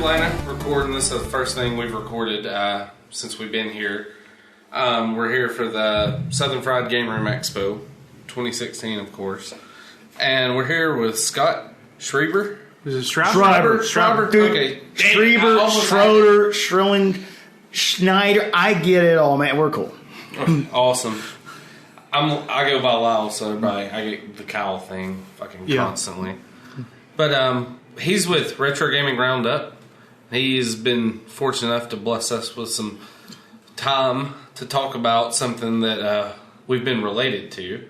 Atlanta recording. This is the first thing we've recorded since we've been here. We're here for the Southern Fried Gameroom Expo 2016, of course. And we're here with Scott Schreiber. Is it Schreiber? Schreiber. Dude, Okay. Schreiber, Schroeder, Schrilling, Schneider. I get it all, man. We're cool. Awesome. I go by Lyle, so everybody, I get the Kyle thing constantly. But he's with Retrogaming Roundup. He's been fortunate enough to bless us with some time to talk about something that we've been related to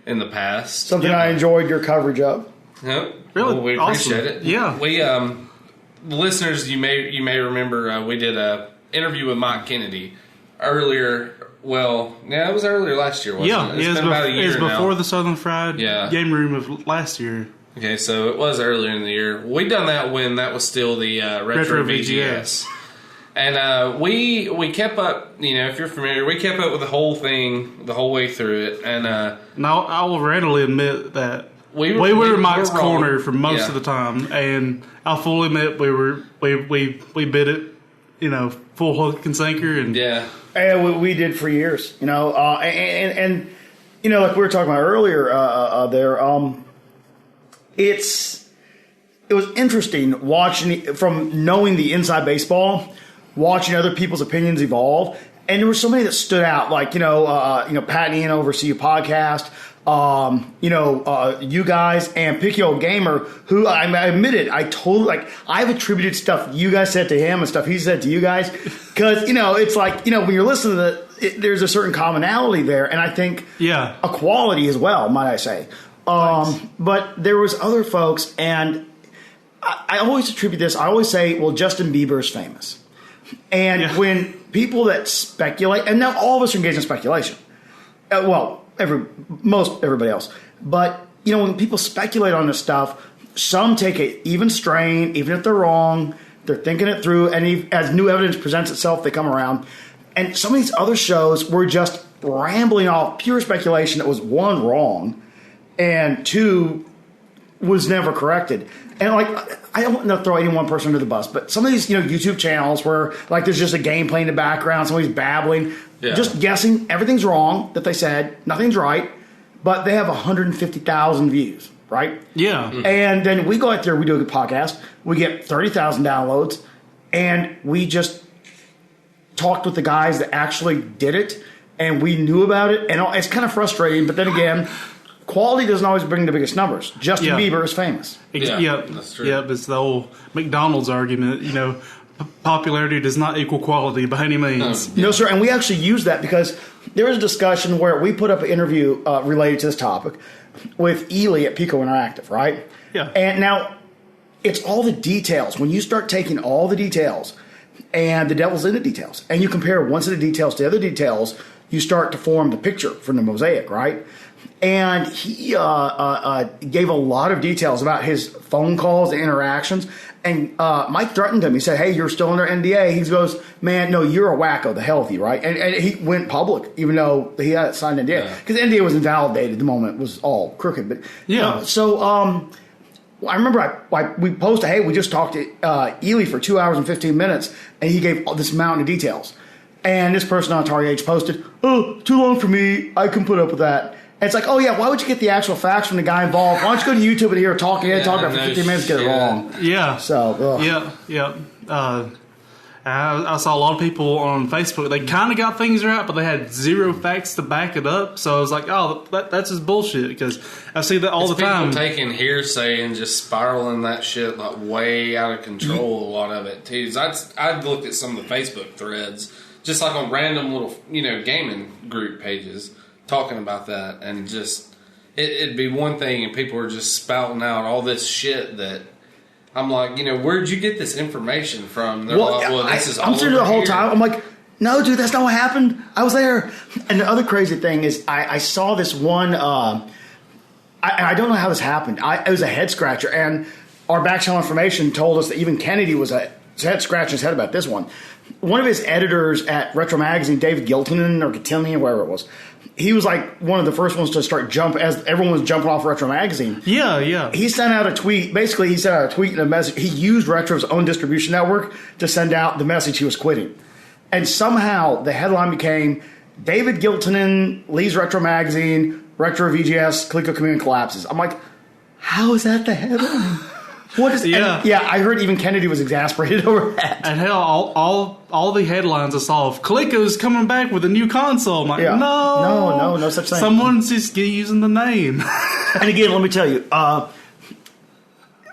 in the past. Something I enjoyed your coverage of. Yep. Really? Well, we awesome. appreciate it. Yeah. We the listeners, you may remember we did a interview with Mike Kennedy earlier. Well, yeah, it was earlier last year, wasn't it? It's been about a year now. It was before the Southern Fried Game Room of last year. Okay, so it was earlier in the year. We done that when that was still the Retro VGS. And we kept up, if you're familiar, we kept up with the whole thing the whole way through it. And I will readily admit that we were Mike's corner for most of the time, and I'll fully admit we bid it, full hook and sinker, and and we did for years, and like we were talking about earlier it was interesting watching from knowing the inside baseball, watching other people's opinions evolve, and there were so many that stood out, like Pat and Ian over CU Podcast. You guys and Picky Old Gamer, who I admitted, I've attributed stuff you guys said to him and stuff he said to you guys, because it's like when you're listening to there's a certain commonality there, and I think a quality as well, might I say. But there was other folks, and I always attribute this. I always say, well, Justin Bieber is famous, and when people that speculate, and now all of us are engaged in speculation. Everybody else. But, when people speculate on this stuff, some take it even strain, even if they're wrong, they're thinking it through, and as new evidence presents itself, they come around. And some of these other shows were just rambling off pure speculation that was, one, wrong, and two, was never corrected. And, I don't want to throw any one person under the bus, but some of these, YouTube channels where, there's just a game playing in the background, somebody's babbling, just guessing, everything's wrong that they said, nothing's right, but they have 150,000 views, right? Yeah. Mm-hmm. And then we go out there, we do a podcast, we get 30,000 downloads, and we just talked with the guys that actually did it, and we knew about it, and it's kind of frustrating, but then again, quality doesn't always bring the biggest numbers. Justin Bieber is famous. That's true. Yep, it's the old McDonald's argument, popularity does not equal quality by any means. No, sir, and we actually use that because there was a discussion where we put up an interview related to this topic with Ely at Pico Interactive, right? Yeah. And now, it's all the details. When you start taking all the details, and the devil's in the details, and you compare one set of details to the other details, you start to form the picture from the mosaic, right? And he gave a lot of details about his phone calls and interactions. And Mike threatened him. He said, hey, you're still under NDA. He goes, man, no, you're a wacko, the hell with you, right? And he went public, even though he had signed NDA. Because NDA was invalidated. The moment was all crooked. But I remember we posted, hey, we just talked to Ely for 2 hours and 15 minutes. And he gave this mountain of details. And this person on Atari Age posted, oh, too long for me. I can put up with that. And it's like, oh, yeah, why would you get the actual facts from the guy involved? Why don't you go to YouTube and hear talking about for 15 minutes get it wrong? Yeah. So, I saw a lot of people on Facebook, they kind of got things right, but they had zero facts to back it up. So I was like, oh, that's just bullshit, because I see that all the time. People taking hearsay and just spiraling that shit way out of control, a lot of it, too. I've looked at some of the Facebook threads, just on random little, gaming group pages, talking about that, and just it'd be one thing, and people are just spouting out all this shit that I'm like, where'd you get this information from? They're this is all I'm sitting there the whole time. I'm like, no, dude, that's not what happened. I was there. And the other crazy thing is, I saw this one. I don't know how this happened. It was a head scratcher, and our back channel information told us that even Kennedy was head scratching his head about this one. One of his editors at Retro Magazine, David Giltinan or Giltinan, whatever it was, he was like one of the first ones to start jump as everyone was jumping off Retro Magazine. Yeah. He sent out a tweet. Basically, he sent out a tweet and a message. He used Retro's own distribution network to send out the message he was quitting. And somehow the headline became, David Giltonen leaves Retro Magazine, Retro VGS, Coleco Chameleon collapses. I'm like, how is that the headline? What is? Yeah, I heard even Kennedy was exasperated over that. And hell, all the headlines I saw of Coleco's coming back with a new console. I'm like, no such thing. Someone's just using the name. And again, let me tell you,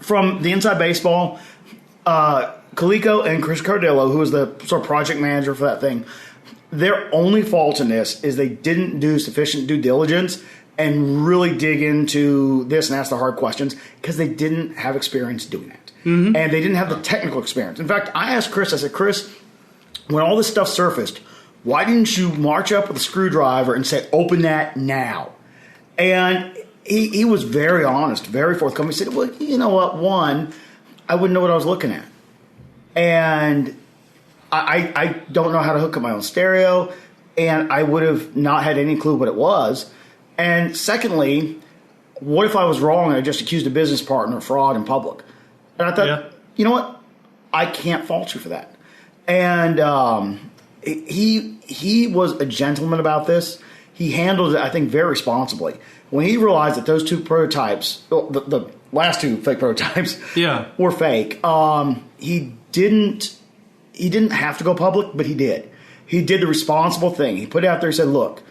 from the Inside Baseball, Coleco and Chris Cardillo, who was the sort of project manager for that thing, their only fault in this is they didn't do sufficient due diligence and really dig into this and ask the hard questions because they didn't have experience doing it. Mm-hmm. And they didn't have the technical experience. In fact, I asked Chris, I said, Chris, when all this stuff surfaced, why didn't you march up with a screwdriver and say, open that now? And he was very honest, very forthcoming. He said, well, you know what? One, I wouldn't know what I was looking at. And I don't know how to hook up my own stereo, and I would have not had any clue what it was. And secondly, what if I was wrong and I just accused a business partner of fraud in public? And I thought, you know what? I can't fault you for that. And he was a gentleman about this. He handled it, I think, very responsibly. When he realized that those two prototypes, the last two fake prototypes, were fake, he didn't have to go public, but he did. He did the responsible thing. He put it out there and said, look,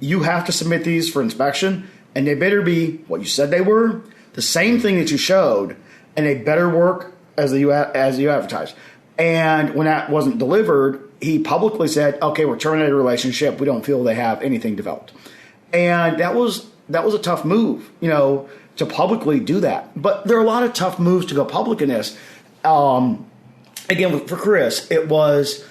you have to submit these for inspection, and they better be what you said they were, the same thing that you showed, and they better work as you advertised. And when that wasn't delivered, he publicly said, okay, we're terminating a relationship. We don't feel they have anything developed. And that was a tough move, to publicly do that. But there are a lot of tough moves to go public in this. Again, for Chris, it was,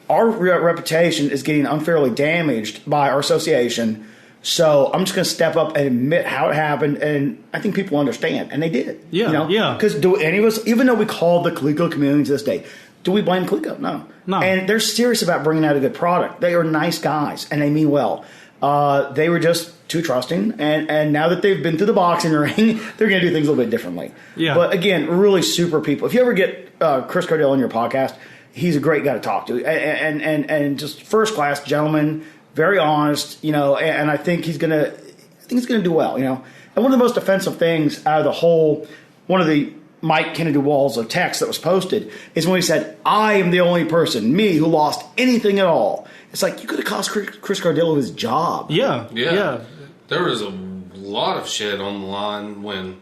our reputation is getting unfairly damaged by our association, so I'm just going to step up and admit how it happened, and I think people understand, and they did. Because do any of us, even though we call the Coleco Chameleon to this day, do we blame Coleco? No. And they're serious about bringing out a good product. They are nice guys, and they mean well. They were just too trusting, and now that they've been through the boxing ring, they're going to do things a little bit differently. But again, really super people. If you ever get Chris Cardillo on your podcast, he's a great guy to talk to, and just first class gentleman, very honest, and I think he's gonna do well, And one of the most offensive things out of the whole, one of the Mike Kennedy walls of text that was posted is when he said, "I am the only person, me, who lost anything at all." It's like you could have cost Chris Cardillo his job. Yeah. There was a lot of shit on the line when,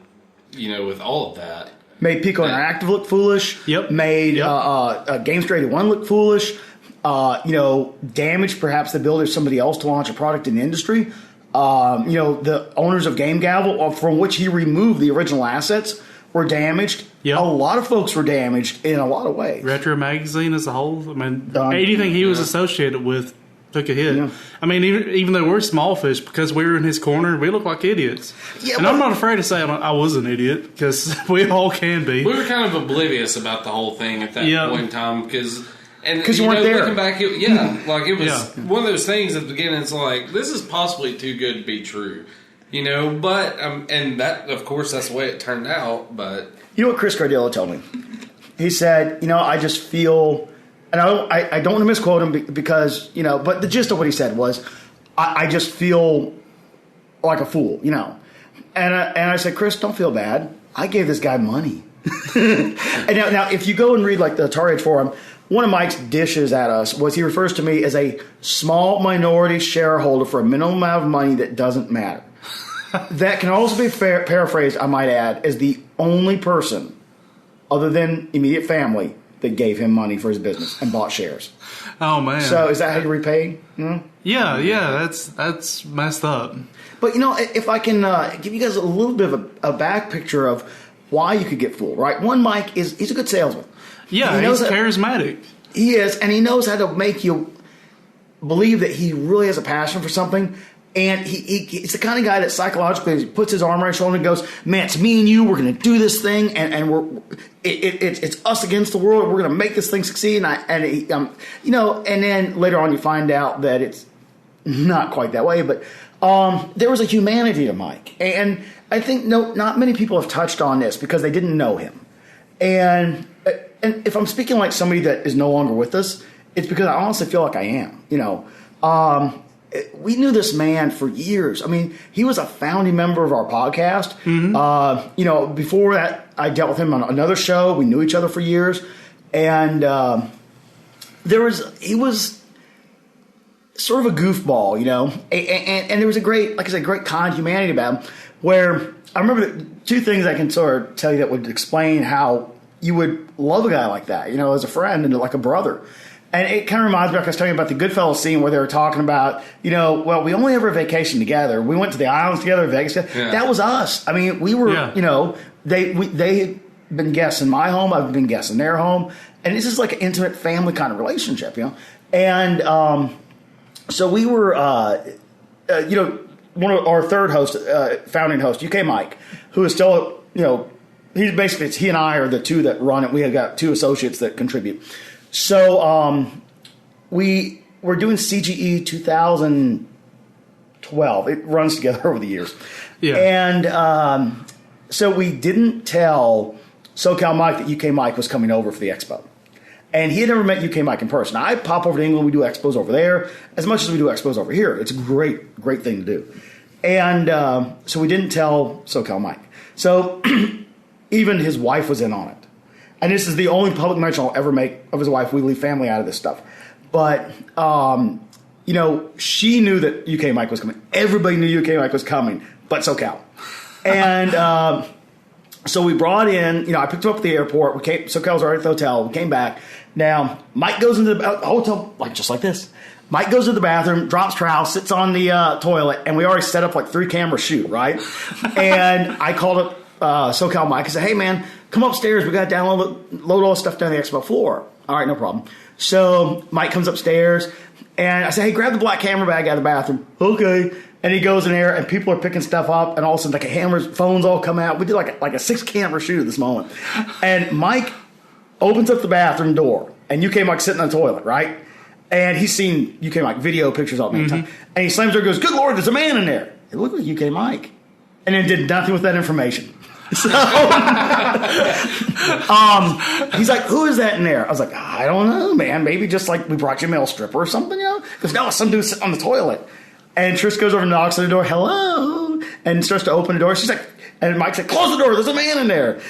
with all of that. Made Pico Interactive look foolish. Made Gamester 81 look foolish. Damaged perhaps the ability of somebody else to launch a product in the industry. The owners of Game Gavel, from which he removed the original assets, were damaged. A lot of folks were damaged in a lot of ways. Retro Magazine as a whole, anything he was associated with took a hit. Even though we're small fish, because we were in his corner, we look like idiots. I'm not afraid to say I was an idiot, because we all can be. We were kind of oblivious about the whole thing at that point in time, because you weren't there. Looking back, it was one of those things at the beginning. It's like, this is possibly too good to be true, But and that, of course, that's the way it turned out. But you know what Chris Cardillo told me? He said, I just feel, and I don't want to misquote him because but the gist of what he said was, I just feel like a fool, And I said, Chris, don't feel bad. I gave this guy money. And now, if you go and read like the Atari Age forum, one of Mike's dishes at us was he refers to me as a small minority shareholder for a minimum amount of money that doesn't matter. That can also be paraphrased, I might add, as the only person other than immediate family that gave him money for his business and bought shares. Oh, man. So is that how you repay? Yeah, that's messed up. But, if I can give you guys a little bit of a back picture of why you could get fooled, right? One, Mike, he's a good salesman. Yeah, he's charismatic. He is, and he knows how to make you believe that he really has a passion for something. And he's the kind of guy that psychologically puts his arm around your shoulder and goes, "Man, it's me and you. We're going to do this thing, and it's us against the world. We're going to make this thing succeed." And then later on, you find out that it's not quite that way, but there was a humanity to Mike. And I think not many people have touched on this because they didn't know him. And if I'm speaking like somebody that is no longer with us, it's because I honestly feel like I am. We knew this man for years. I mean, he was a founding member of our podcast. Mm-hmm. Before that, I dealt with him on another show. We knew each other for years. And he was sort of a goofball, and there was a great, like I said, great kind humanity about him, where I remember two things I can sort of tell you that would explain how you would love a guy like that, as a friend and like a brother. And it kind of reminds me, like I was telling you about the Goodfellas scene where they were talking about, we only ever vacation together. We went to the islands together, Vegas together. Yeah. That was us. I mean, we were, they had been guests in my home. I've been guests in their home. And this is like an intimate family kind of relationship, And so we were, one of our third host, founding host, UK Mike, who is still, he's basically, he and I are the two that run it. We have got two associates that contribute. So we were doing CGE 2012. It runs together over the years. Yeah. And so we didn't tell SoCal Mike that UK Mike was coming over for the expo. And he had never met UK Mike in person. I pop over to England. We do expos over there as much as we do expos over here. It's a great, great thing to do. And so we didn't tell SoCal Mike. So even his wife was in on it. And this is the only public mention I'll ever make of his wife. We leave family out of this stuff. But, she knew that UK Mike was coming. Everybody knew UK Mike was coming, but SoCal. And so we brought in, I picked him up at the airport. SoCal was already at the hotel. We came back. Now, Mike goes into the hotel, just like this. Mike goes to the bathroom, drops trowel, sits on the toilet, and we already set up like 3-camera shoot, right? And I called up SoCal Mike and said, hey, man, come upstairs. We got to load all the stuff down the expo floor. All right, no problem. So Mike comes upstairs, and I say, hey, grab the black camera bag out of the bathroom. Okay. And he goes in there, and people are picking stuff up, and all of a sudden, like a hammer's phones all come out. We did like a 6-camera shoot at this moment. And Mike opens up the bathroom door, and UK Mike's sitting on the toilet, right? And he's seen UK Mike video pictures all the time. And he slams the door and goes, good Lord, there's a man in there. It looked like UK Mike. And then did nothing with that information. So he's like, who is that in there? I was like, I don't know, man. Maybe just like we brought you a male stripper or something, Because no, some dude sitting on the toilet. And Trish goes over and knocks on the door, hello, and starts to open the door. She's like, and Mike's like, close the door, there's a man in there.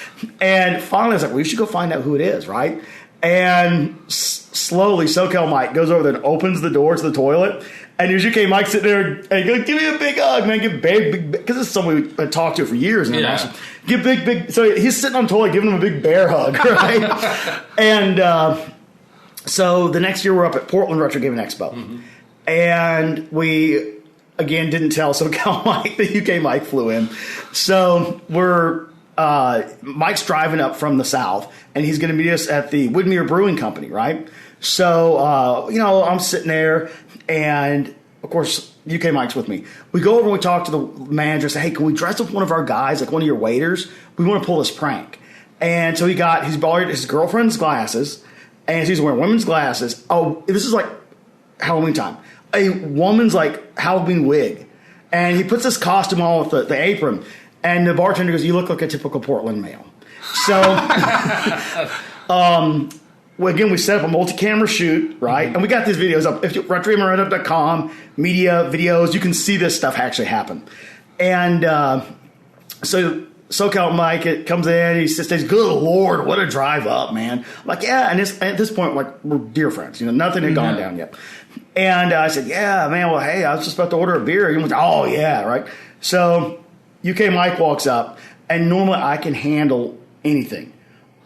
And finally I was like, we should go find out who it is, right? And slowly SoCal Mike goes over there and opens the door to the toilet. And there's UK Mike sitting there, and he goes, give me a big hug, man. Give big, because this is somebody we've talked to for years. Give big. So he's sitting on the toilet, giving him a big bear hug, right? And so the next year we're up at Portland Retrogaming Expo. Mm-hmm. And we, again, didn't tell SoCal Mike that UK Mike flew in. So we're, Mike's driving up from the south, and he's going to meet us at the Widmer Brewing Company, right? So, I'm sitting there, and, of course, UK Mike's with me. We go over and we talk to the manager and say, hey, can we dress up one of our guys, like one of your waiters? We want to pull this prank. And so he's borrowed his girlfriend's glasses, and he's wearing women's glasses. Oh, this is like Halloween time. A woman's like Halloween wig. And he puts this costume on with the apron, and the bartender goes, you look like a typical Portland male. So, again, we set up a multi-camera shoot, right? And we got these videos up. If you retrogamingroundup.com, media, videos, you can see this stuff actually happen. And so SoCal Mike, it comes in, he says, good Lord, what a drive up, man. I'm like, yeah, and at this point, like, we're dear friends. Nothing had gone down yet. And I said, yeah, man, well, hey, I was just about to order a beer. He went, oh, yeah, right? So UK Mike walks up, and normally I can handle anything.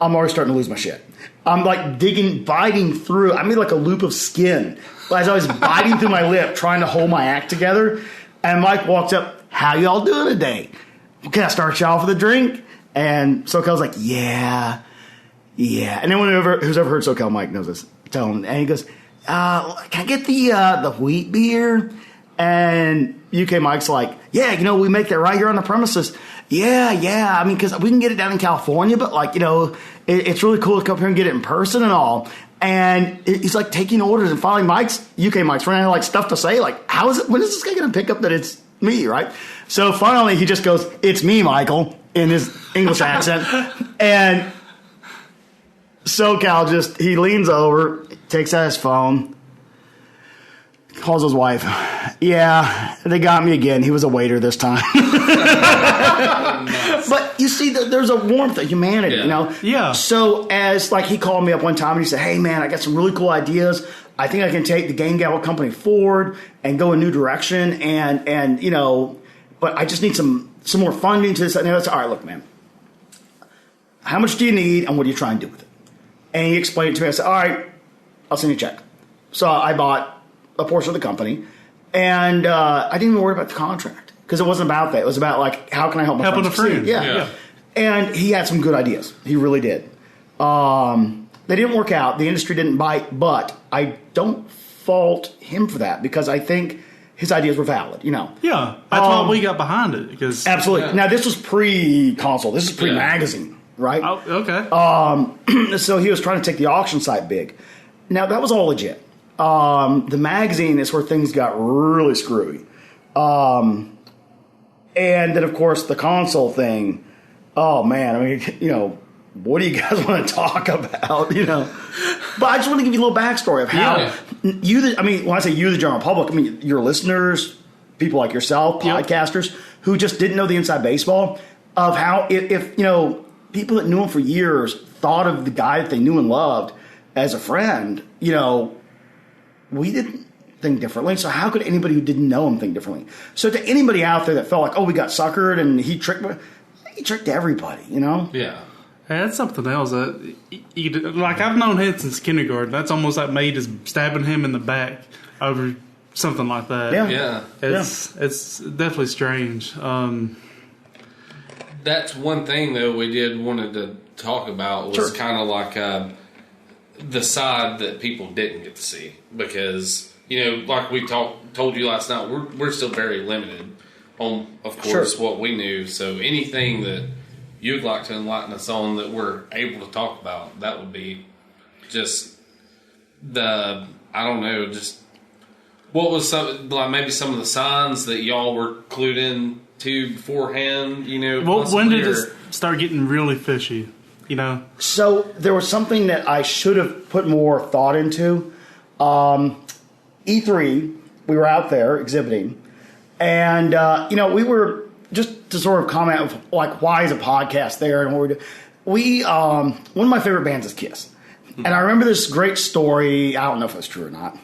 I'm already starting to lose my shit. I'm like biting through. I made like a loop of skin as I was biting through my lip, trying to hold my act together. And Mike walks up, how y'all doing today? Can I start y'all with a drink? And SoCal's like, yeah. And then who's ever heard SoCal Mike knows this. Tell him. And he goes, can I get the wheat beer? And UK Mike's like, yeah, we make that right here on the premises. Yeah. I mean, because we can get it down in California, but like, it's really cool to come here and get it in person and all. And he's like taking orders, and finally UK Mike's running out of like stuff to say. Like, when is this guy going to pick up that it's me, right? So finally he just goes, "It's me, Michael," in his English accent. And SoCal he leans over, takes out his phone, calls his wife. "Yeah, they got me again. He was a waiter this time." But you see, there's a warmth of humanity, you know? Yeah. So as, like, he called me up one time and he said, "Hey, man, I got some really cool ideas. I think I can take the Game Gavel company forward and go a new direction. And you know, but I just need some more funding to this." And I said, "All right, look, man, how much do you need and what are you trying to do with it?" And he explained it to me. I said, "All right, I'll send you a check." So I bought a portion of the company, and I didn't even worry about the contract because it wasn't about that. It was about, like, how can I help my helping a friend? Yeah. And he had some good ideas. He really did. They didn't work out. The industry didn't bite, but I don't fault him for that because I think his ideas were valid, you know. Yeah, that's why we got behind it. Because absolutely. Yeah. Now, this was pre-console. This is pre-magazine, right? Oh, okay. So he was trying to take the auction site big. Now, that was all legit. The magazine is where things got really screwy. And then, of course, the console thing. Oh, man. I mean, you know, what do you guys want to talk about, you know? But I just want to give you a little backstory of how when I say you, the general public, I mean your listeners, people like yourself, podcasters, who just didn't know the inside baseball of how if you know, people that knew him for years thought of the guy that they knew and loved as a friend, you know, we didn't think differently. So how could anybody who didn't know him think differently? So to anybody out there that felt like, oh, we got suckered and he tricked everybody, you know? Yeah. Hey, that's something else. Like, I've known him since kindergarten. That's almost like me just stabbing him in the back over something like that. Yeah. It's definitely strange. That's one thing, though, we wanted to talk about was kind of like the side that people didn't get to see. Because, you know, like we told you last night, we're still very limited on, of course, what we knew. So anything that you'd like to enlighten us on that we're able to talk about, that would be just what was maybe some of the signs that y'all were clued in to beforehand, you know? Well, when did it start getting really fishy, you know? So there was something that I should have put more thought into. E3, we were out there exhibiting, and, you know, we were... Just to sort of comment of like why is a podcast there and what we do. One of my favorite bands is Kiss, and I remember this great story. I don't know if it's true or not,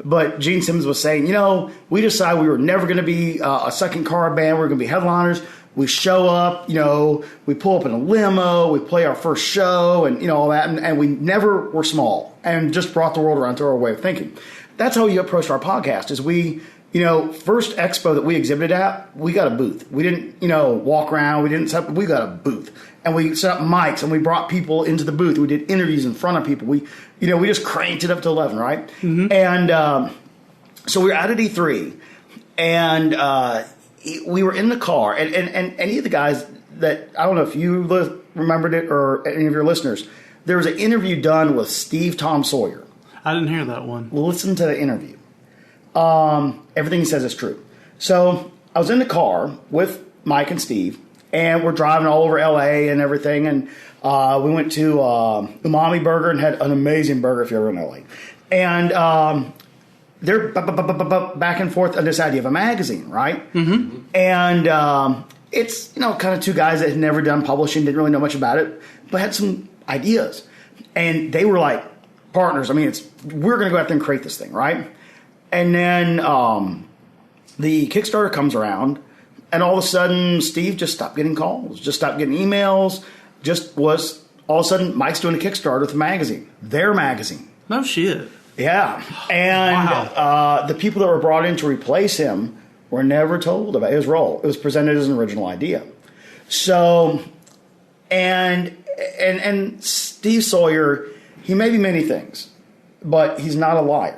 but Gene Simmons was saying, you know, we decided we were never going to be a second car band. We were going to be headliners. We show up, you know, we pull up in a limo, we play our first show, and you know all that, and we never were small, and just brought the world around to our way of thinking. That's how you approach our podcast. Is we. You know, first expo that we exhibited at, we got a booth. We didn't, you know, walk around. We got a booth. And we set up mics and we brought people into the booth. We did interviews in front of people. We just cranked it up to 11, right? Mm-hmm. And so we were out at E3 and we were in the car. And any of the guys that, I don't know if you remembered it or any of your listeners, there was an interview done with Steve Tom Sawyer. I didn't hear that one. Listen to the interview. Everything he says is true. So I was in the car with Mike and Steve, and we're driving all over LA and everything. And we went to Umami Burger and had an amazing burger if you're ever in LA. And they're back and forth on this idea of a magazine, right? Mm-hmm. And it's, you know, kind of two guys that had never done publishing, didn't really know much about it, but had some ideas. And they were like partners. I mean, we're going to go out there and create this thing, right? And then the Kickstarter comes around, and all of a sudden, Steve just stopped getting calls, just stopped getting emails, just was, all of a sudden, Mike's doing a Kickstarter with a magazine, their magazine. No shit. Yeah. And the people that were brought in to replace him were never told about his role. It was presented as an original idea. So, and Steve Sawyer, he may be many things, but he's not a liar.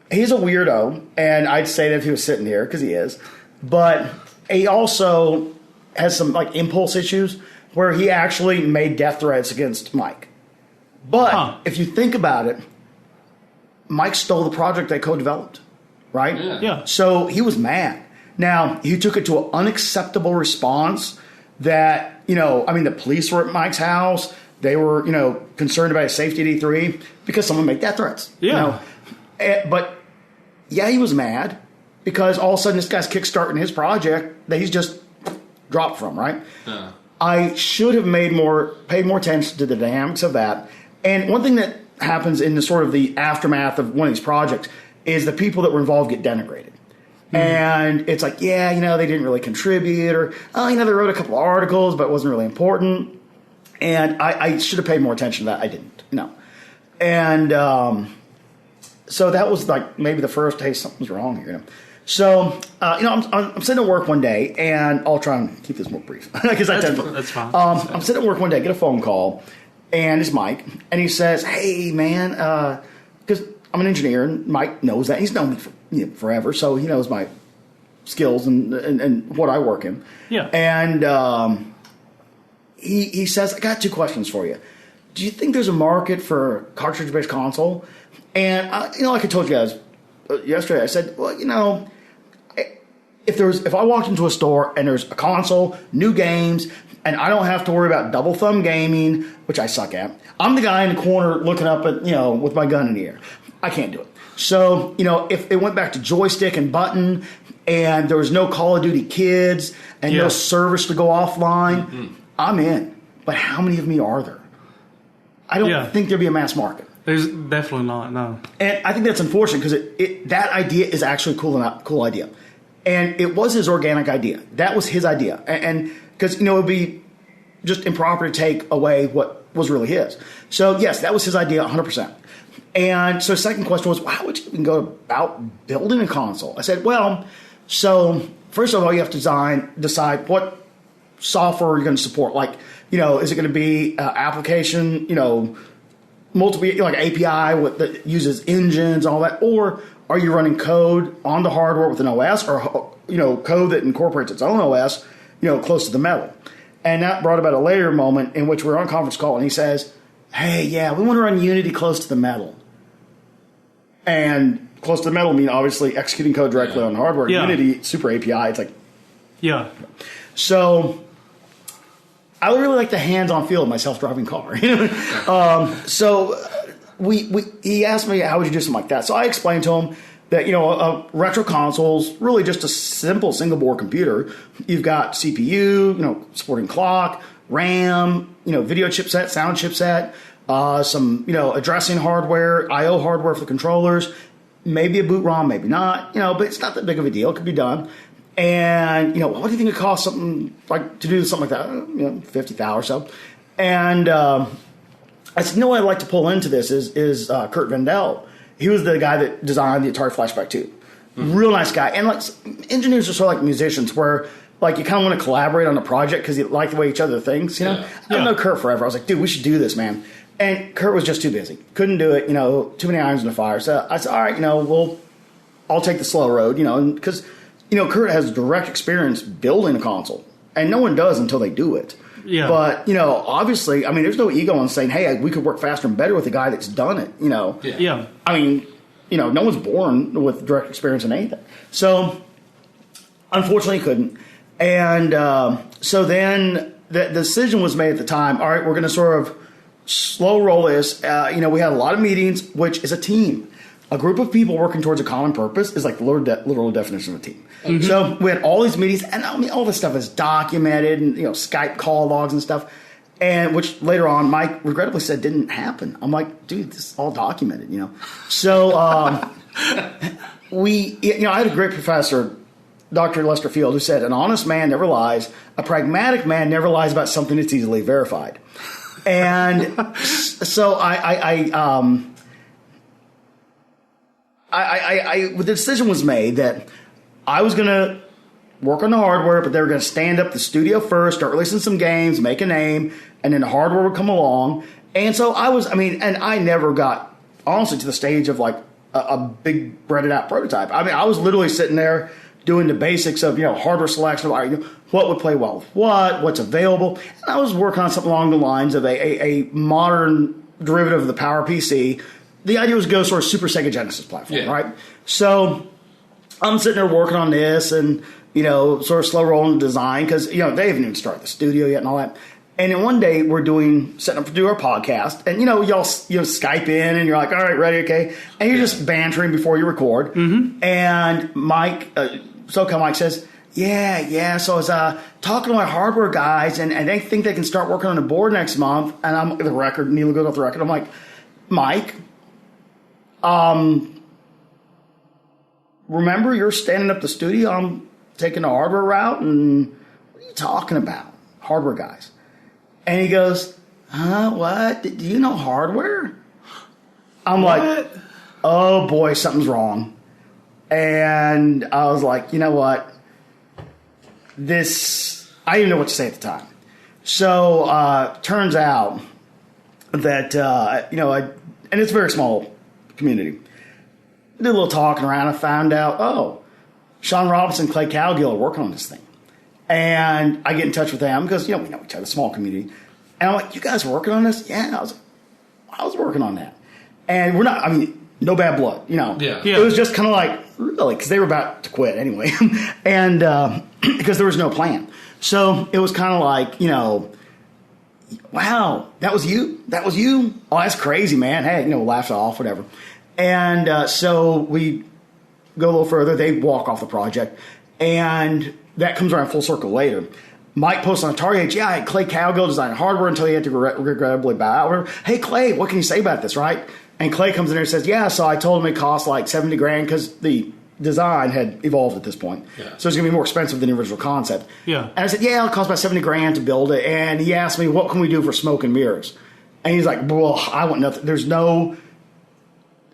He's a weirdo, and I'd say that if he was sitting here, because he is, but he also has some like impulse issues where he actually made death threats against Mike. But if you think about it, Mike stole the project they co-developed, right? Yeah. So he was mad. Now, he took it to an unacceptable response that, the police were at Mike's house. They were, concerned about his safety at E3 because someone made death threats. Yeah. But, yeah, he was mad because all of a sudden this guy's kickstarting his project that he's just dropped from, right? Yeah. I should have paid more attention to the dynamics of that. And one thing that happens in the sort of the aftermath of one of these projects is the people that were involved get denigrated. And it's like, they didn't really contribute, or, they wrote a couple of articles, but it wasn't really important. And I should have paid more attention to that. I didn't, And so that was like maybe the first, hey, something's wrong here. So, I'm sitting at work one day, and I'll try and keep this more brief. Because that's fine. I'm sitting at work one day, get a phone call, and it's Mike, and he says, hey, man, because I'm an engineer, and Mike knows that. He's known me for forever, so he knows my skills and what I work in. Yeah. And he says, I got 2 questions for you. Do you think there's a market for a cartridge-based console? And, like I told you guys yesterday, I said, well, if I walked into a store and there's a console, new games, and I don't have to worry about double thumb gaming, which I suck at, I'm the guy in the corner looking up at, with my gun in the air. I can't do it. So, if it went back to joystick and button and there was no Call of Duty Kids and no service to go offline, I'm in. But how many of me are there? I don't think there'd be a mass market. There's definitely not, no. And I think that's unfortunate because that idea is actually a cool idea. And it was his organic idea. That was his idea. And because, it would be just improper to take away what was really his. So, yes, that was his idea 100%. And so the second question was, how would you even go about building a console? I said, so first of all, you have to decide what software you're going to support. Like, is it going to be application, multiple, like API that uses engines and all that? Or are you running code on the hardware with an OS, or, code that incorporates its own OS, close to the metal? And that brought about a later moment in which we were on a conference call, and he says, hey, we want to run Unity close to the metal. And close to the metal mean obviously executing code directly on the hardware. Yeah. Unity, super API, it's like... Yeah. So I would really like the hands-on feel of my self-driving car. So he asked me, how would you do something like that? So I explained to him that, a retro console's really just a simple single-board computer. You've got CPU, supporting clock, RAM, video chipset, sound chipset, some, addressing hardware, I/O hardware for the controllers, maybe a boot ROM, maybe not, but it's not that big of a deal. It could be done. And, what do you think it costs something like to do something like that? $50,000 or so. And I said, what I'd like to pull into this is Kurt Vendel. He was the guy that designed the Atari Flashback 2. Mm-hmm. Real nice guy. And like engineers are sort of like musicians where like you kind of want to collaborate on a project because you like the way each other thinks, I don't know Kurt forever. I was like, dude, we should do this, man. And Kurt was just too busy. Couldn't do it, too many irons in the fire. So I said, all right, I'll take the slow road, because, Kurt has direct experience building a console. And no one does until they do it. Yeah. But, obviously, there's no ego in saying, hey, we could work faster and better with a guy that's done it, Yeah. No one's born with direct experience in anything. So, unfortunately, couldn't. And so then the decision was made at the time, all right, we're going to sort of slow roll this. We had a lot of meetings, which is a team. A group of people working towards a common purpose is like the literal definition of a team. Mm-hmm. So we had all these meetings, and all this stuff is documented, and Skype call logs and stuff, and which later on Mike regrettably said didn't happen. I'm like, dude, this is all documented, So I had a great professor, Dr. Lester Field, who said, an honest man never lies. A pragmatic man never lies about something that's easily verified. And so the decision was made that I was going to work on the hardware, but they were going to stand up the studio first, start releasing some games, make a name, and then the hardware would come along. And so and I never got, honestly, to the stage of like a big breaded out prototype. I was literally sitting there doing the basics of, hardware selection, what would play well with what's available. And I was working on something along the lines of a modern derivative of the Power PC the idea was to go sort of Super Sega Genesis platform, right? So I'm sitting there working on this and, sort of slow rolling the design because, they haven't even started the studio yet and all that. And then one day we're setting up to do our podcast, and y'all Skype in, and you're like, all right, ready, okay, and you're just bantering before you record. Mm-hmm. And Mike, SoCal Mike says, yeah. So I was talking to my hardware guys, and they think they can start working on the board next month. And I'm the record. Neil goes off the record. I'm like, Mike, remember you're standing up the studio? I'm taking the hardware route, and what are you talking about, hardware guys? And he goes, what? Do you know hardware? I'm like, oh boy, something's wrong. And I was like, you know what? I didn't know what to say at the time. So, turns out that, and it's a very small community. Did a little talking around and found out, Sean Robinson, Clay Cowgill are working on this thing. And I get in touch with them because, we know each other, small community. And I'm like, you guys are working on this? Yeah, I was working on that. And we're not, no bad blood, Yeah. It was just kind of like, really, because they were about to quit anyway. And because there was no plan. So it was kind of like, wow, that was you? That was you? Oh, that's crazy, man. Hey, laugh it off, whatever. And so we go a little further. They walk off the project. And that comes around full circle later. Mike posts on Atari Age, I had Clay Cowgill design hardware until he had to regrettably bow out. Hey, Clay, what can you say about this, right? And Clay comes in there and says, so I told him it cost like $70,000 because the design had evolved at this point. Yeah. So it's going to be more expensive than the original concept. Yeah. And I said, it'll cost about $70,000 to build it. And he asked me, what can we do for smoke and mirrors? And he's like, well, I want nothing. There's no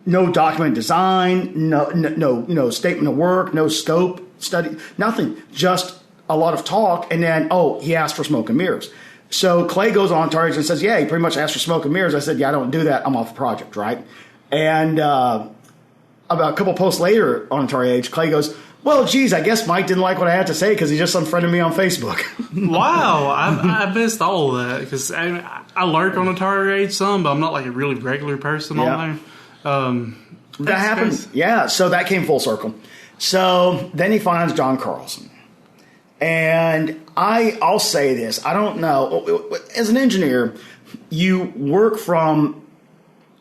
document design, no statement of work, no scope study, nothing. Just a lot of talk, and then, he asked for smoke and mirrors. So Clay goes on Atari and says, he pretty much asked for smoke and mirrors. I said, I don't do that. I'm off the project, right? And about a couple posts later on Atari Age, Clay goes, well, geez, I guess Mike didn't like what I had to say because he just unfriended me on Facebook. Wow, I missed all of that because I lurk on Atari Age some, but I'm not like a really regular person on there. That happened. Crazy. Yeah, so that came full circle. So then he finds John Carlson. And I'll say this. I don't know. As an engineer, you work from,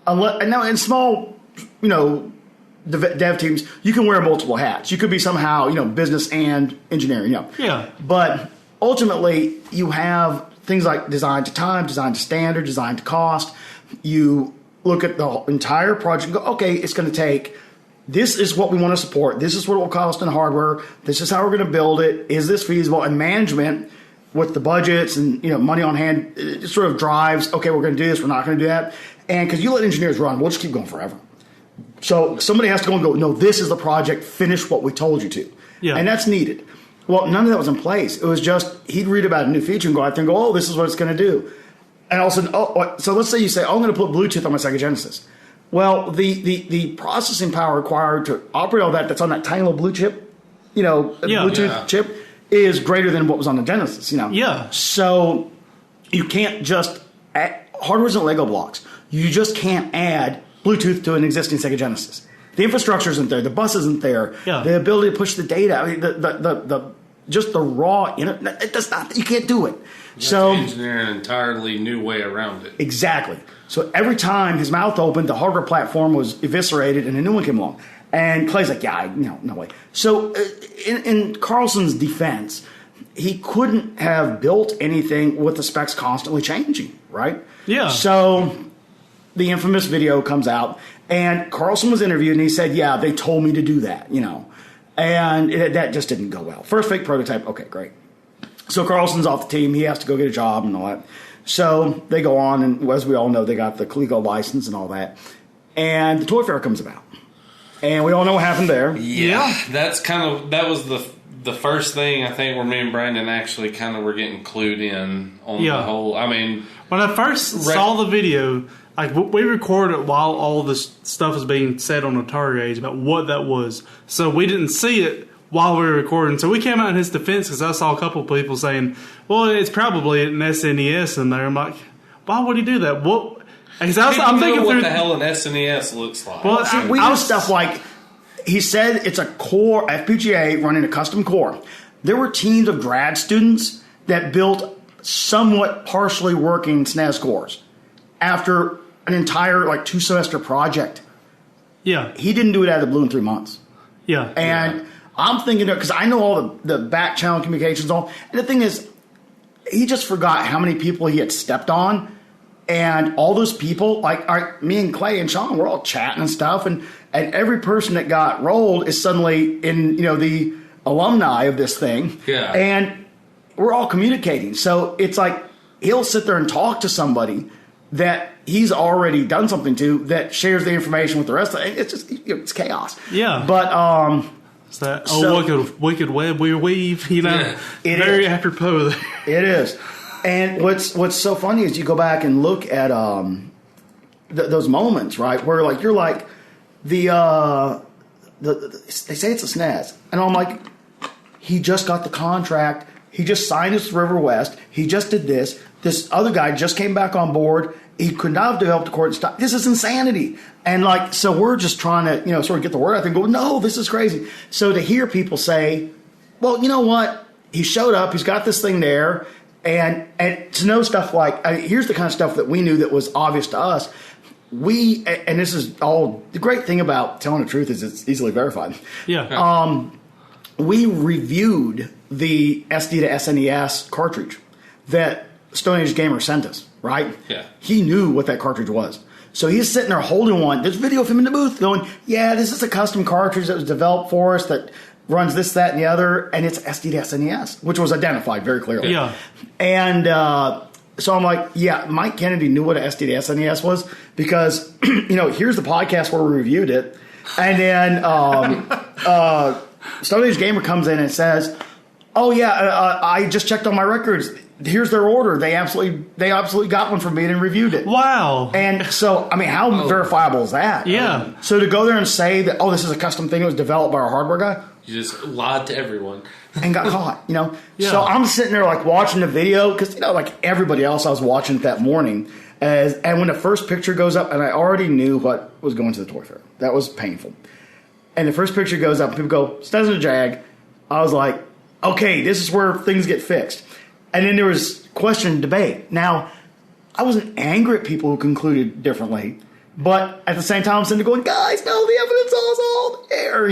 now in small, dev teams, you can wear multiple hats. You could be somehow, business and engineering, Yeah. But ultimately, you have things like design to time, design to standard, design to cost. You look at the entire project and go, okay, it's going to take, this is what we want to support. This is what it will cost in hardware. This is how we're going to build it. Is this feasible? And management with the budgets and, money on hand, it sort of drives, okay, we're going to do this. We're not going to do that. And because you let engineers run, we'll just keep going forever. So somebody has to go and go, no, this is the project. Finish what we told you to. Yeah. And that's needed. Well, none of that was in place. It was just, he'd read about a new feature and go out there and go, this is what it's going to do. And all of a sudden, so let's say you say, I'm going to put Bluetooth on my Sega Genesis. Well, the processing power required to operate all that's on that tiny little blue chip, Bluetooth chip, is greater than what was on the Genesis, Yeah. So you can't just hardware isn't Lego blocks. You just can't add Bluetooth to an existing Sega Genesis. The infrastructure isn't there. The bus isn't there. Yeah. The ability to push the data. Just the raw internet. It does not. You can't do it. You have to engineer an entirely new way around it. Exactly. So every time his mouth opened, the hardware platform was eviscerated, and a new one came along. And Clay's like, no way. So in Carlson's defense, he couldn't have built anything with the specs constantly changing, right? Yeah. So the infamous video comes out, and Carlson was interviewed, and he said, they told me to do that, And that just didn't go well. First fake prototype, okay, great. So Carlson's off the team. He has to go get a job and all that. So they go on, and as we all know, they got the Coleco license and all that. And the Toy Fair comes about. And we all know what happened there. Yeah. That was the first thing, I think, where me and Brandon actually kind of were getting clued in on the whole. I mean, when I first saw the video, like we recorded while all this stuff was being said on Atari Age about what that was. So we didn't see it while we were recording. So we came out in his defense because I saw a couple of people saying, well, it's probably an SNES in there. I'm like, why would he do that? I'm thinking what through the hell an SNES looks like. Well, see, we do stuff like, he said it's a core FPGA running a custom core. There were teams of grad students that built somewhat partially working SNES cores after an entire 2-semester project. Yeah. He didn't do it out of the blue in 3 months. Yeah. And I'm thinking, because I know all the back channel communications, and the thing is, he just forgot how many people he had stepped on. And all those people, me and Clay and Sean, we're all chatting and stuff. And every person that got rolled is suddenly in, the alumni of this thing. Yeah. And we're all communicating. So it's like he'll sit there and talk to somebody that he's already done something to that shares the information with the rest of it. It's just, it's chaos. Yeah. But, it's that wicked web we weave, very apropos there. It is. And what's so funny is you go back and look at those moments, right, where you're like they say it's a SNES, and I'm like, he just got the contract, he just signed this River West, he just did this. This other guy just came back on board. He could not have developed a core. This is insanity. And so we're just trying to sort of get the word out there and go, no, this is crazy. So to hear people say, well, you know what, he showed up, he's got this thing there. And to know stuff here's the kind of stuff that we knew that was obvious to us. And this is all, the great thing about telling the truth is it's easily verified. Yeah. We reviewed the SD to SNES cartridge that Stone Age Gamer sent us, right? Yeah. He knew what that cartridge was. So he's sitting there holding one. There's video of him in the booth going, yeah, this is a custom cartridge that was developed for us that runs this, that, and the other, and it's SD to SNES, which was identified very clearly. Yeah. And so I'm like, yeah, Mike Kennedy knew what an SD to SNES was because, here's the podcast where we reviewed it. And then Stone Age Gamer comes in and says, oh, yeah, I just checked on my records. Here's their order. They absolutely got one from me and reviewed it. Wow. And so, how verifiable is that? Yeah. So to go there and say that, this is a custom thing that was developed by our hardware guy. You just lied to everyone. And got caught, Yeah. So I'm sitting there watching the video because, like everybody else, I was watching it that morning. And when the first picture goes up, and I already knew what was going to the toy fair. That was painful. And the first picture goes up, and people go, SNES and a Jag. I was like, okay, this is where things get fixed. And then there was question and debate. Now, I wasn't angry at people who concluded differently, but at the same time, I'm sitting there going, guys, no, the evidence is all there,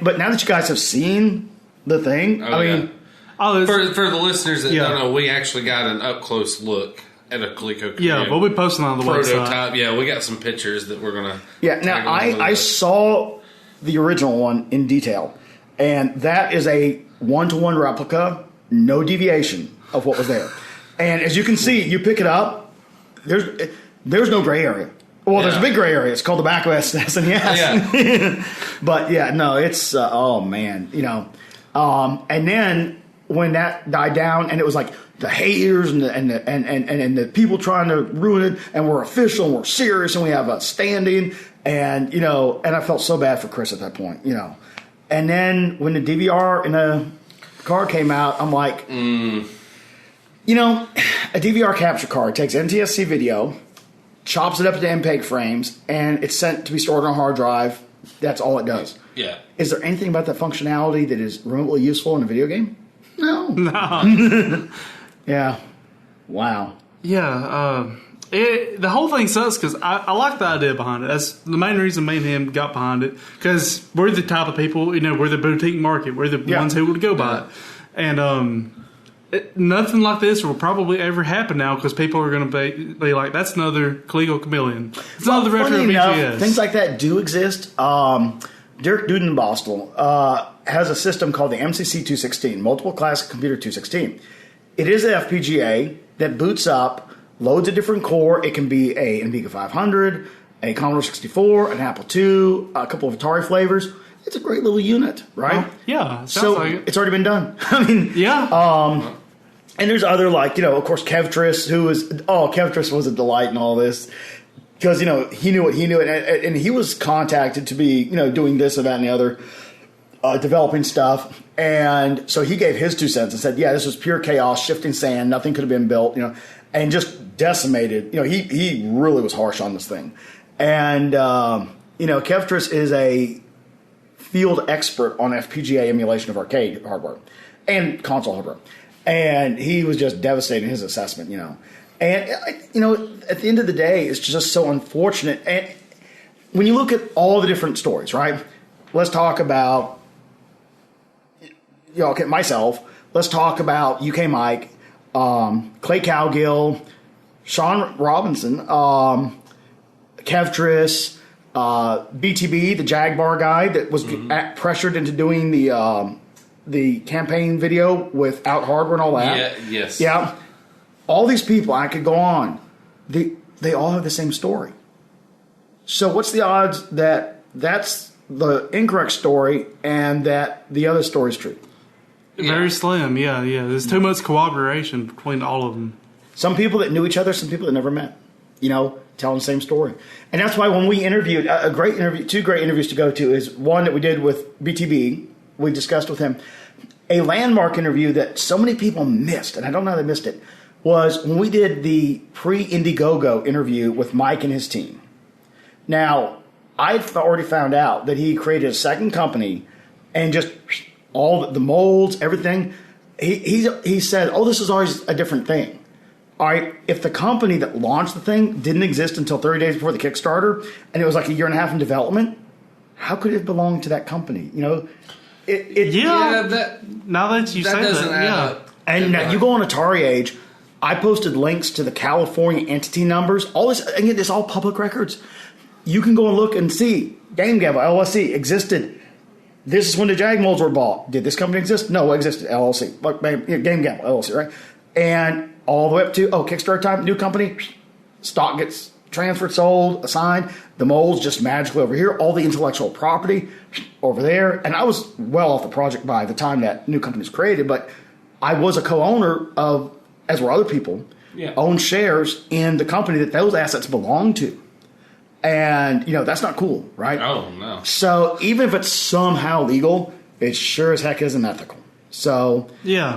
but now that you guys have seen the thing, for the listeners that don't know, we actually got an up close look at a Coleco Chameleon. Yeah, we'll be posting on the prototype. website. Yeah, we got some pictures that we're gonna. Yeah, now I saw the original one in detail, and that is a 1-to-1 replica. No deviation of what was there. And as you can see, you pick it up, there's no gray area. Well, there's a big gray area. It's called the back of SNES. Yeah. But no, it's, oh man, and then when that died down and it was like the haters and the people trying to ruin it, and we're official and we're serious and we have a standing, and, and I felt so bad for Chris at that point, And then when the DVR and the car came out, I'm like, a DVR capture card takes NTSC video, chops it up into MPEG frames, and it's sent to be stored on a hard drive. That's all it does. Yeah. Is there anything about that functionality that is remotely useful in a video game? No. No. Yeah. Wow. Yeah. The whole thing sucks because I like the idea behind it. That's the main reason me and him got behind it, because we're the type of people, we're the boutique market. We're the ones who would go buy it. And nothing like this will probably ever happen now because people are going to be like, that's another Coleco Chameleon. It's another retro VGS. Things like that do exist. Derek Dudenbostel has a system called the MCC 216, Multiple Classic Computer 216. It is an FPGA that boots up, loads a different core. It can be a Amiga 500, a Commodore 64, an Apple II, a couple of Atari flavors. It's a great little unit, right? Yeah, so like it. It's already been done. I mean, yeah. And there's other, of course, Kevtris, Kevtris was a delight in all this. Because, he knew what he knew, and he was contacted to be, doing this or that and the other, developing stuff. And so he gave his 2 cents and said, yeah, this was pure chaos, shifting sand, nothing could have been built, and just decimated. He really was harsh on this thing. And, Kevtris is a field expert on FPGA emulation of arcade hardware and console hardware. And he was just devastating his assessment, And, at the end of the day, it's just so unfortunate. And when you look at all the different stories, right? Let's talk about, myself. Let's talk about UK Mike, Clay Cowgill, Sean Robinson, Kevtris, BTB, the Jaguar guy that was pressured into doing the campaign video without hardware and all that. Yeah, yes. Yeah. All these people, I could go on. They all have the same story. So what's the odds that that's the incorrect story and that the other story is true? Very slim, yeah. There's too much cooperation between all of them. Some people that knew each other, some people that never met, telling the same story. And that's why when we interviewed, two great interviews to go to is one that we did with BTB, we discussed with him. A landmark interview that so many people missed, and I don't know how they missed it, was when we did the pre-Indiegogo interview with Mike and his team. Now, I'd already found out that he created a second company and just all the molds, everything. He said, this is always a different thing. All right, if the company that launched the thing didn't exist until 30 days before the Kickstarter, and it was like a year and a half in development, how could it belong to that company? Now that you say that, up. And now you go on Atari Age, I posted links to the California entity numbers. All this, again, it's all public records. You can go and look and see Game Gamble, LLC, existed. This is when the Jag molds were bought. Did this company exist? No, it existed, LLC. Game Gamble, LLC, right? And all the way up to, Kickstarter time, new company, stock gets transferred, sold, assigned. The molds just magically over here. All the intellectual property over there. And I was well off the project by the time that new company was created, but I was a co-owner of, as were other people, owned shares in the company that those assets belong to. And, that's not cool, right? Oh, no. So even if it's somehow legal, it sure as heck isn't ethical. So, it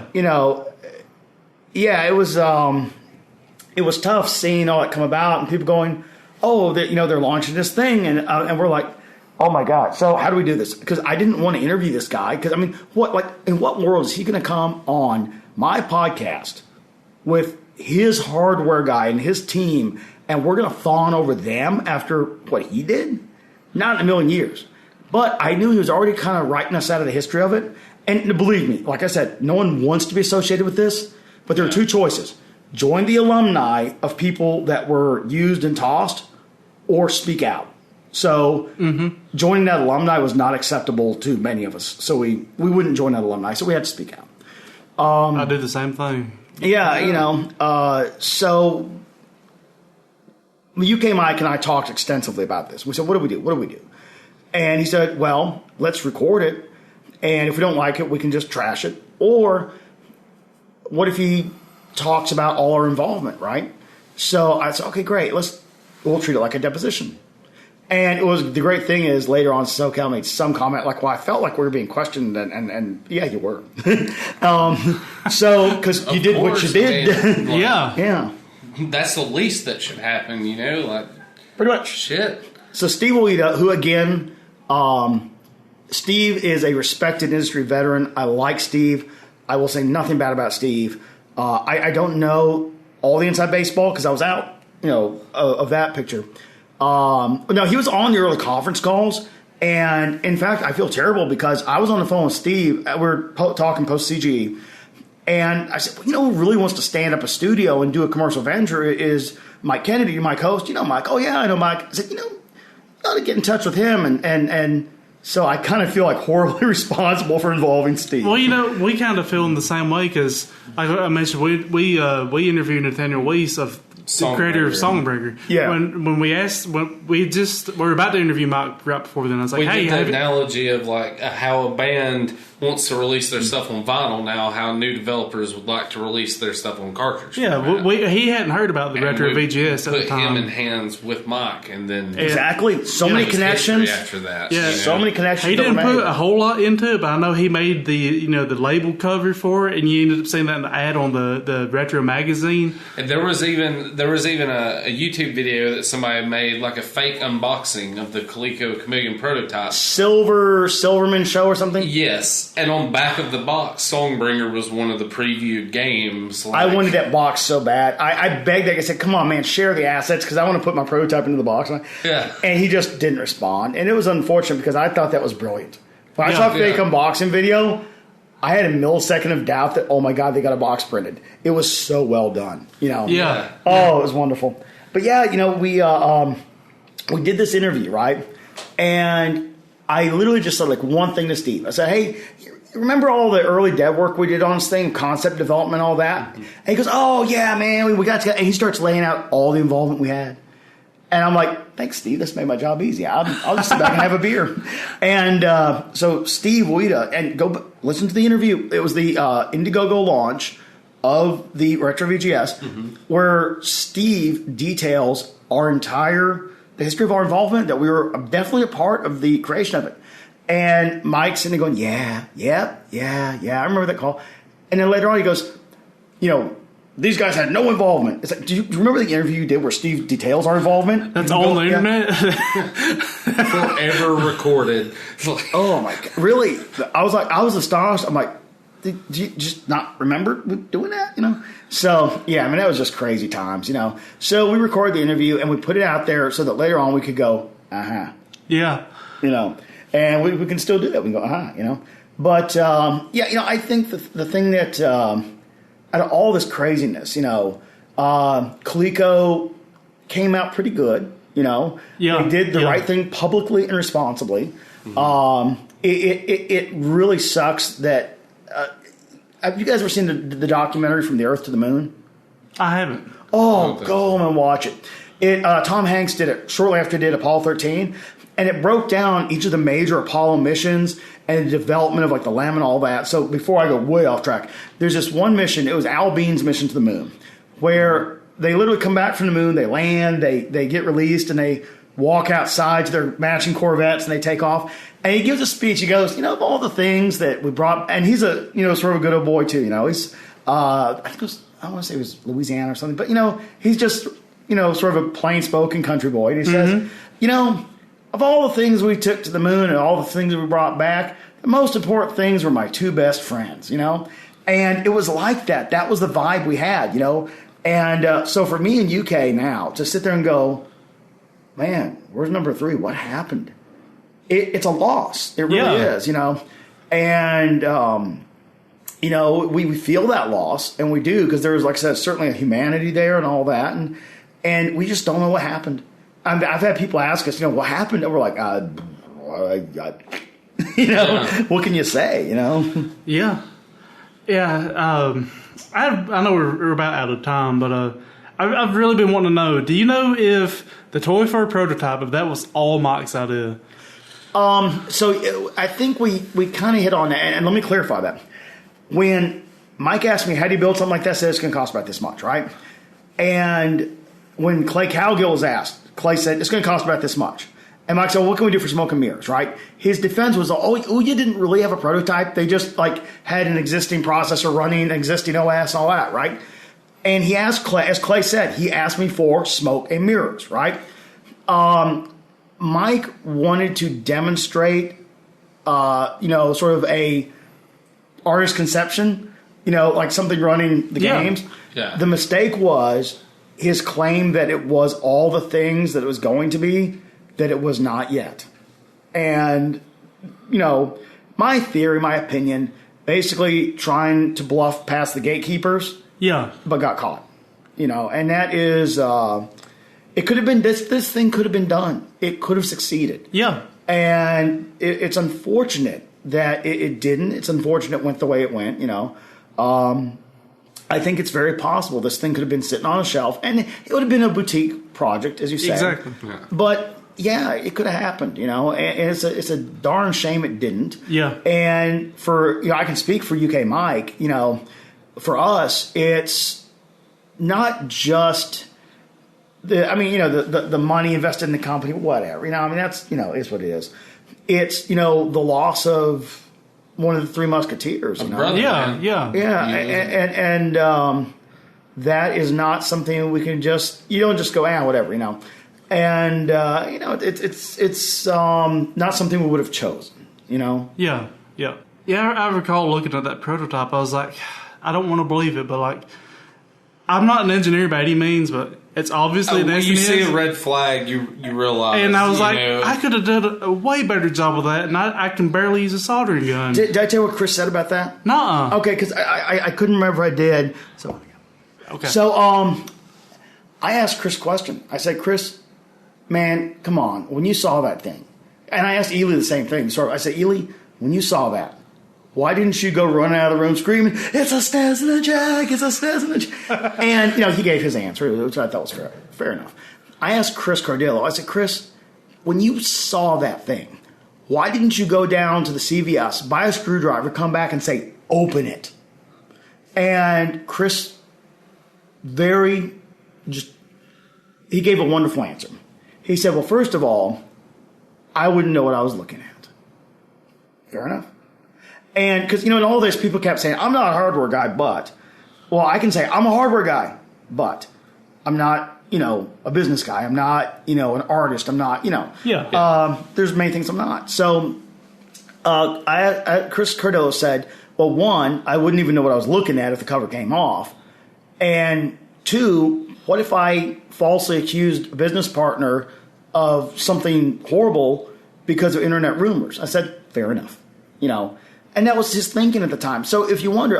was tough seeing all that come about and people going, they're launching this thing. And we're like, oh, my God. So how do we do this? Because I didn't want to interview this guy. Because, in what world is he going to come on my podcast with his hardware guy and his team, and we're going to fawn over them after what he did? Not in a million years. But I knew he was already kind of writing us out of the history of it. And believe me, like I said, no one wants to be associated with this, but there are two choices. Join the alumni of people that were used and tossed, or speak out. So joining that alumni was not acceptable to many of us. So we wouldn't join that alumni, so we had to speak out. I did the same thing. Yeah, so UK Mike and I talked extensively about this. We said, what do we do? And he said, well, let's record it. And if we don't like it, we can just trash it. Or what if he talks about all our involvement, right? So I said, okay, great. We'll treat it like a deposition. And the great thing is later on, SoCal made some comment like, well, I felt like we were being questioned. And yeah, you were. Because you did what you did. Yeah. That's the least that should happen, Pretty much. Shit. So Steve Ueda, who again, Steve is a respected industry veteran. I like Steve. I will say nothing bad about Steve. I don't know all the inside baseball because I was out, of that picture. No, he was on the early conference calls. And in fact, I feel terrible because I was on the phone with Steve. We were talking post CGE. And I said, who really wants to stand up a studio and do a commercial venture is Mike Kennedy, Mike host. Mike? Oh, yeah, I know Mike. I said, you got to get in touch with him. And so I kind of feel like horribly responsible for involving Steve. Well, we kind of feel in the same way because, like I mentioned, we interviewed Nathaniel Weiss of the creator of Songbreaker. Yeah. When we were about to interview Mike right before then. I was like, we did the analogy of like how a band wants to release their stuff on vinyl now, how new developers would like to release their stuff on cartridge. Yeah, he hadn't heard about the retro VGS at the time. Put him in hands with Mike, and then exactly so many connections after that. Yeah, so many connections. He didn't put a whole lot into it, but I know he made the the label cover for it, and you ended up seeing that in the ad on the retro magazine. And there was even a YouTube video that somebody made, like a fake unboxing of the Coleco Chameleon prototype. Silverman show or something? Yes. And on back of the box, Songbringer was one of the previewed games. I wanted that box so bad. I begged, I said, come on, man, share the assets because I want to put my prototype into the box. Yeah. And he just didn't respond. And it was unfortunate because I thought that was brilliant. When I saw a fake unboxing video, I had a millisecond of doubt that, oh my God, they got a box printed. It was so well done. Yeah. Oh, it was wonderful. But yeah, we did this interview, right? And I literally just said like one thing to Steve. I said, hey, remember all the early dev work we did on this thing, concept development, all that? Mm-hmm. And he goes, oh, yeah, man, we got together. And he starts laying out all the involvement we had. And I'm like, thanks, Steve. This made my job easy. I'll just sit back and have a beer. And so Steve Wida, and go listen to the interview. It was the Indiegogo launch of the Retro VGS, where Steve details the history of our involvement, that we were definitely a part of the creation of it. And Mike's sitting there going, yeah, I remember that call. And then later on he goes, these guys had no involvement. It's like, do you remember the interview you did where Steve details our involvement? That's all on the internet? Forever recorded. Oh my God. Really? I was astonished. I'm like, did you just not remember doing that? So, yeah, I mean, that was just crazy times, So we recorded the interview and we put it out there so that later on we could go, Yeah. And we can still do that. We can go, But, I think the thing that, out of all this craziness, Coleco came out pretty good, Yeah. They did the right thing publicly and responsibly. Mm-hmm. It really sucks that, have you guys ever seen the documentary From the Earth to the Moon? I haven't. Oh, go home and watch it. Tom Hanks did it shortly after he did Apollo 13, and it broke down each of the major Apollo missions and the development of like the LAM and all that. So before I go way off track, there's this one mission. It was Al Bean's mission to the moon, where they literally come back from the moon, they land, they get released, and they walk outside to their matching Corvettes and they take off. And he gives a speech. He goes, of all the things that we brought, and he's a sort of a good old boy too. He's I think it was, I want to say it was Louisiana or something, but he's just sort of a plain spoken country boy. And he says, of all the things we took to the moon and all the things that we brought back, the most important things were my two best friends. And it was like that. That was the vibe we had. And so for me in UK now to sit there and go, man, where's number 3? What happened? It's a loss. It really is, And, we feel that loss, and we do, because there's, like I said, certainly a humanity there and all that, and we just don't know what happened. I've had people ask us, what happened? And we're like, what can you say, Yeah. Yeah. I know we're about out of time, but I've really been wanting to know, do you know if the Toy Fur prototype, if that was all Mike's idea? So I think we kind of hit on that, and let me clarify that. When Mike asked me, how do you build something like that, I said it's going to cost about this much, right? And when Clay Cowgill was asked, Clay said, it's going to cost about this much. And Mike said, well, what can we do for Smoke and Mirrors, right? His defense was, you didn't really have a prototype. They just had an existing processor running, an existing OS and all that, right? And he asked Clay, as Clay said, he asked me for Smoke and Mirrors, right? Mike wanted to demonstrate, sort of a artist conception, like something running the games. Yeah. The mistake was his claim that it was all the things that it was going to be, that it was not yet. And, my theory, my opinion, basically trying to bluff past the gatekeepers. Yeah. But got caught. And that is, it could have been, this thing could have been done. It could have succeeded. Yeah. And it's unfortunate that it didn't. It's unfortunate it went the way it went, I think it's very possible this thing could have been sitting on a shelf, and it would have been a boutique project, as you said. Exactly. Yeah. But yeah, it could have happened, and it's a darn shame it didn't. Yeah. And I can speak for UK Mike, for us, it's not just the money invested in the company, whatever, that's, is what it is. It's, the loss of one of the three Musketeers, brother, yeah. And that is not something we can you don't just go, whatever, and it's not something we would have chosen, Yeah. I recall looking at that prototype. I was like, I don't want to believe it, but like, I'm not an engineer by any means, but it's obviously when you see a red flag, you realize. And I was like, I could have done a way better job of that, and I can barely use a soldering gun. Did I tell you what Chris said about that? Nuh-uh. Okay, because I couldn't remember I did. So, okay. So I asked Chris a question. I said, Chris, man, come on, when you saw that thing, and I asked Ely the same thing. So I said, Ely, when you saw that, why didn't you go running out of the room screaming, it's a Stas and a Jag, it's a Stas and a Jag? And, he gave his answer, which I thought was fair enough. I asked Chris Cardillo, I said, Chris, when you saw that thing, why didn't you go down to the CVS, buy a screwdriver, come back and say, open it? And Chris, he gave a wonderful answer. He said, well, first of all, I wouldn't know what I was looking at. Fair enough. And because, in all this, people kept saying, I'm not a hardware guy, but. Well, I can say, I'm a hardware guy, but I'm not, a business guy. I'm not, an artist. I'm not, Yeah. There's many things I'm not. So Chris Cardillo said, well, one, I wouldn't even know what I was looking at if the cover came off. And two, what if I falsely accused a business partner of something horrible because of internet rumors? I said, fair enough, And that was his thinking at the time. So if you wonder,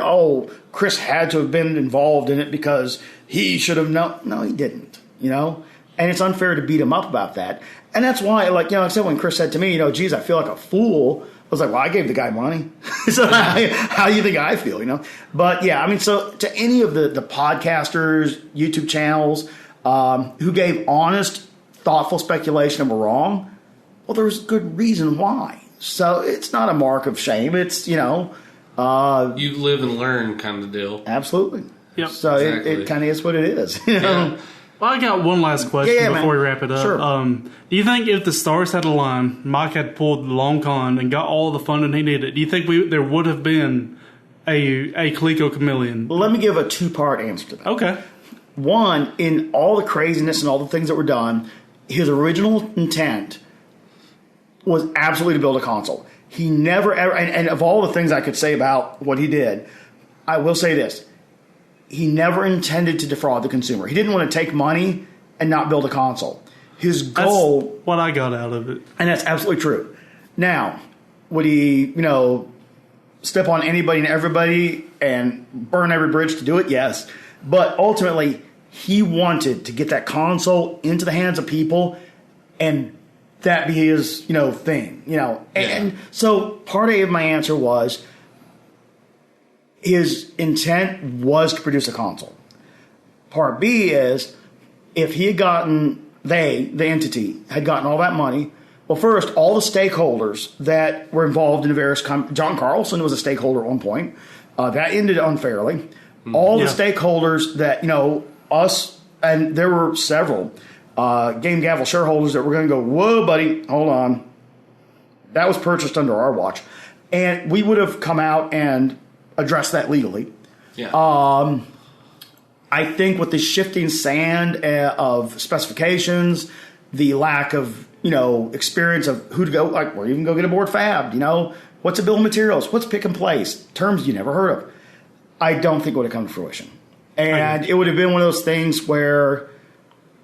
Chris had to have been involved in it because he should have known. No, he didn't, And it's unfair to beat him up about that. And that's why, like I said, when Chris said to me, geez, I feel like a fool. I was like, well, I gave the guy money. So how do you think I feel, But yeah, so to any of the podcasters, YouTube channels who gave honest, thoughtful speculation and were wrong, well, there's good reason why. So it's not a mark of shame. It's, you live and learn kind of deal. Absolutely. Yep. So exactly. it kind of is what it is. Yeah. Well, I got one last question before we wrap it up. Sure. Do you think if the stars had aligned, Mike had pulled the long con and got all the funding he needed, do you think there would have been a Coleco Chameleon? Let me give a two-part answer to that. Okay. One, in all the craziness and all the things that were done, his original intent was absolutely to build a console. He never ever, and of all the things I could say about what he did, I will say this. He never intended to defraud the consumer. He didn't want to take money and not build a console. His goal... That's what I got out of it. And that's absolutely true. Now, would he, step on anybody and everybody and burn every bridge to do it? Yes. But ultimately, he wanted to get that console into the hands of people and that be his, thing, And so part A of my answer was his intent was to produce a console. Part B is if he had gotten, the entity, had gotten all that money, well, first, all the stakeholders that were involved in the various John Carlson was a stakeholder at one point. That ended unfairly. All the stakeholders that, us, and there were several Game Gavel shareholders that were going to go, whoa, buddy, hold on. That was purchased under our watch. And we would have come out and addressed that legally. Yeah. I think with the shifting sand of specifications, the lack of, experience of who to go, like, where you can go get a board fabbed, what's a bill of materials, what's pick and place, terms you never heard of. I don't think it would have come to fruition. And it would have been one of those things where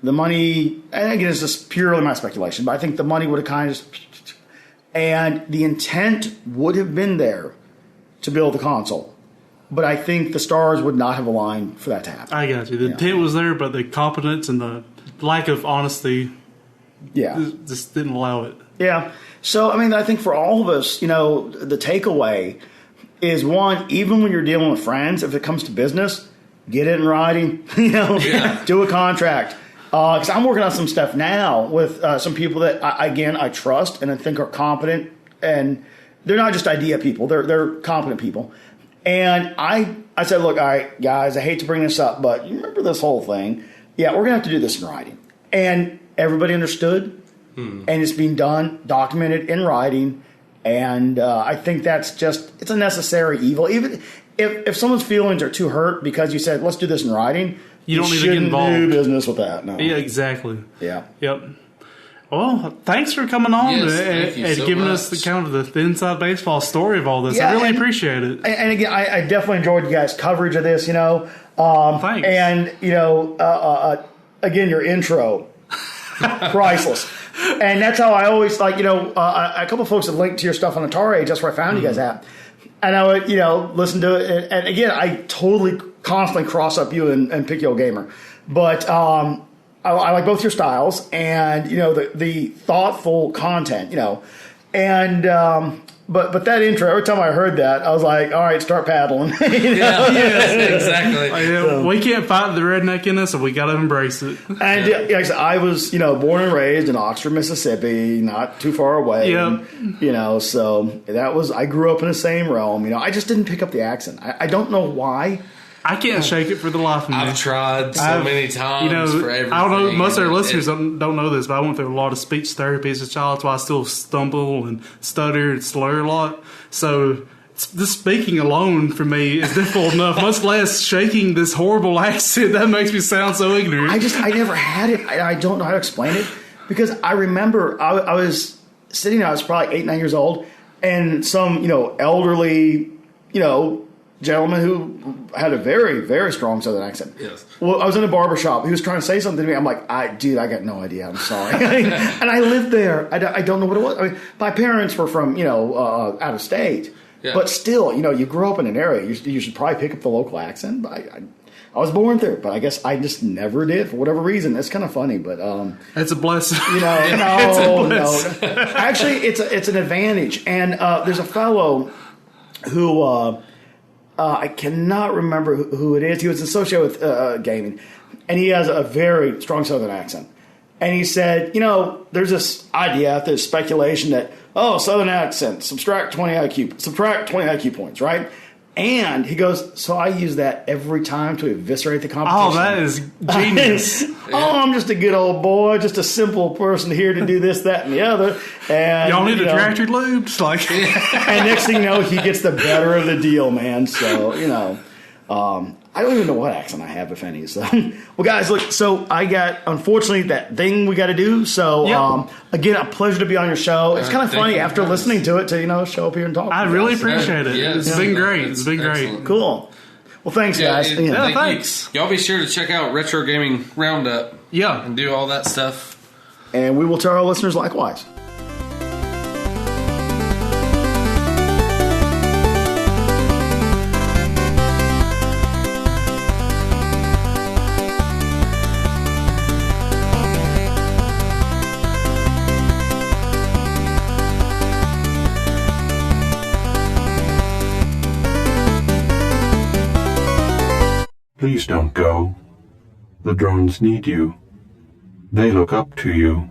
the money, and again, it's just purely my speculation, but I think the money would have kind of just, and the intent would have been there to build the console. But I think the stars would not have aligned for that to happen. I got you. The intent was there, but the competence and the lack of honesty just didn't allow it. Yeah. So, I think for all of us, the takeaway is, one, even when you're dealing with friends, if it comes to business, get it in writing, do a contract. Because I'm working on some stuff now with some people that, I trust and I think are competent. And they're not just idea people. They're competent people. And I said, look, all right, guys, I hate to bring this up, but you remember this whole thing? Yeah, we're going to have to do this in writing. And everybody understood. And it's being done, documented in writing. And I think that's it's a necessary evil. Even if someone's feelings are too hurt because you said, let's do this in writing, you don't need to get involved. Do business with that. No. Yeah, exactly. Yeah. Yep. Well, thanks for coming on and so giving much. us the inside baseball story of all this. I really appreciate it. And again, I definitely enjoyed you guys' coverage of this, Thanks. And, again, your intro, priceless. And that's how I always, a couple of folks have linked to your stuff on Atari. That's where I found you guys at. And I would, listen to it. And again, I totally constantly cross up you and pick your gamer. But I like both your styles and, the thoughtful content, and but that intro, every time I heard that, I was like, all right, start paddling. Exactly. We can't fight the redneck in us, so we got to embrace it. And like I said, I was, born and raised in Oxford, Mississippi, not too far away. Yep. And, so that was, I grew up in the same realm. I just didn't pick up the accent. I don't know why. I can't shake it for the life of me. I've tried so many times for everything. I don't know, most of our listeners don't know this, but I went through a lot of speech therapy as a child, so I still stumble and stutter and slur a lot. So this speaking alone for me is difficult enough, much less shaking this horrible accent. That makes me sound so ignorant. I never had it. I don't know how to explain it because I remember I was sitting there, I was probably 8, 9 years old, and some, elderly, gentleman who had a very, very strong Southern accent. Yes. Well, I was in a barber shop. He was trying to say something to me. I'm like, dude, I got no idea. I'm sorry. And I lived there. I don't know what it was. I mean, my parents were from, out of state. Yeah. But still, you grew up in an area. You should probably pick up the local accent. But I was born there, but I guess I just never did for whatever reason. It's kind of funny, but it's a blessing. No. Actually, it's an advantage. And there's a fellow who I cannot remember who it is. He was associated with gaming, and he has a very strong Southern accent. And he said, there's this idea, this speculation that, Southern accent, subtract 20 IQ points, right? And he goes, so I use that every time to eviscerate the competition. Oh, that is genius. I'm just a good old boy, just a simple person here to do this, that, and the other. And y'all need to track your loops. And next thing you know, he gets the better of the deal, man. So, I don't even know what accent I have, if any. So, well, guys, look, so I got, unfortunately, that thing we got to do. So, again, a pleasure to be on your show. It's kind of funny after listening to it to, show up here and talk. I really appreciate it. Yeah, it's been great. It's been great. Cool. Well, thanks, guys. Thanks. Y'all be sure to check out Retrogaming Roundup. Yeah. And do all that stuff. And we will tell our listeners likewise. Please don't go. The drones need you. They look up to you.